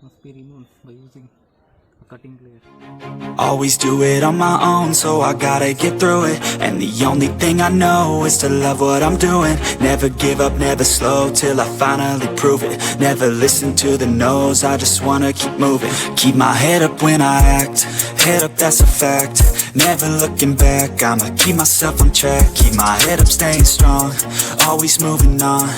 must be removed by using a cutting plier. Always do it on my own, so I gotta get through it. And the only thing I know is to love what I'm doing. Never give up, never slow, till I finally prove it. Never listen to the no's, I just wanna keep moving. Keep my head up when I act, head up, that's a fact. Never looking back, I'ma keep myself on track. Keep my head up, staying strong, always moving on.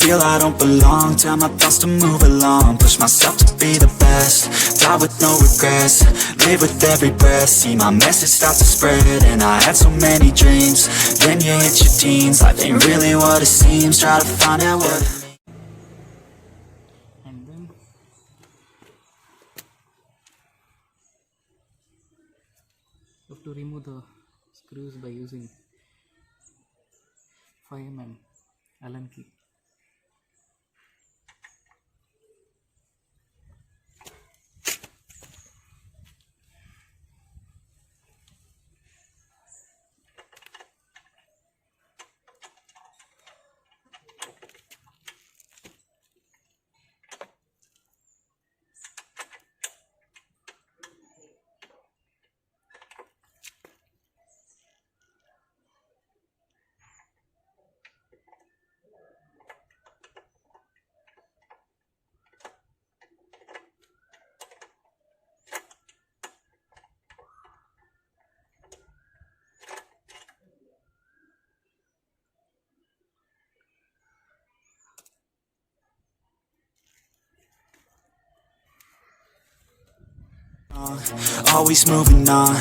Feel I don't belong, tell my thoughts to move along. Push myself to be the best, die with no regrets. Live with every breath, see my message start to spread. And I had so many dreams, then you hit your teens. Life ain't really what it seems, try to find out what it means. And then you have to remove the screws by using 5mm Allen key. Always moving on,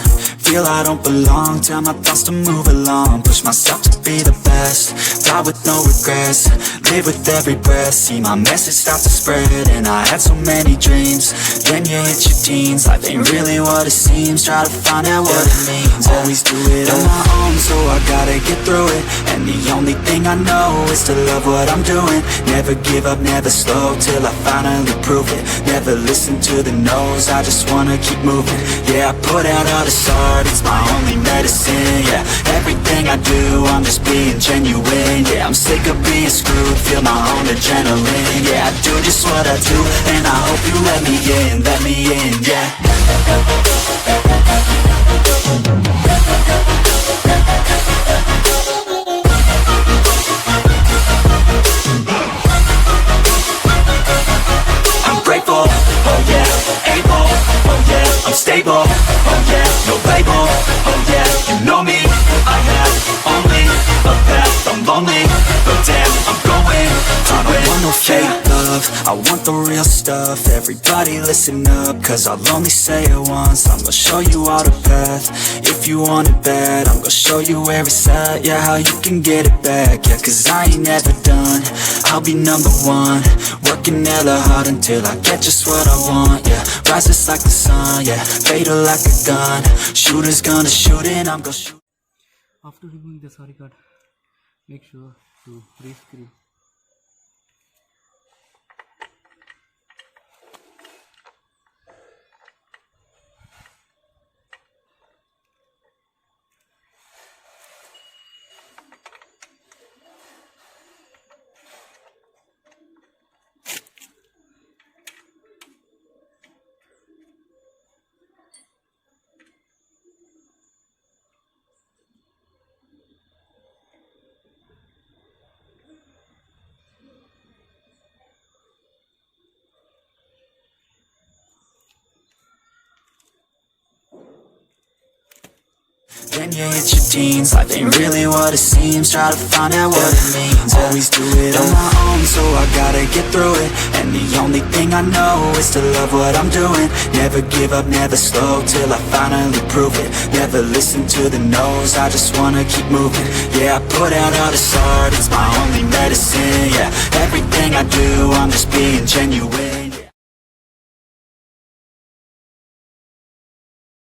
feel I don't belong. Tell my thoughts to move along. Push myself to be the best, die with no regrets. Live with every breath, see my message start to spread. And I had so many dreams, then you hit your teens. Life ain't really what it seems, try to find out what it means. Always do it on my own, so I gotta get through it. And the only thing I know is to love what I'm doing. Never give up, never slow, till I finally prove it. Never listen to the no's, I just wanna keep moving. Yeah, I put out all this art, it's my only medicine. Yeah, everything I do, I'm just being genuine. Yeah, I'm sick of being screwed, feel my own adrenaline. Yeah, I do just what I do, and I hope you let me in, yeah. I'm grateful, oh yeah, able, oh yeah, I'm stable, oh yeah, no label, oh yeah, you know me, I have only a path, I'm lonely, but damn, I'm going to I don't want no fake love, I want the real stuff. Everybody listen up, cause I'll only say it once. I'm gonna show you all the path, if you want it bad. I'm gonna show you where it's at, yeah, how you can get it back. Yeah, cause I ain't never done, I'll be number one. Working hella hard until I get just what I want, yeah. Rises like the sun, yeah, fatal like a gun. Shooter's gonna shoot and I'm gonna shoot. After removing the SAREEGAURD, make sure to re-screw. Then you hit your teens, life ain't really what it seems. Try to find out what it means. Always do it on my own, so I gotta get through it. And the only thing I know is to love what I'm doing. Never give up, never slow, till I finally prove it. Never listen to the no's, I just wanna keep moving. Yeah, I put out all this art, it's my only medicine. Yeah, everything I do, I'm just being genuine.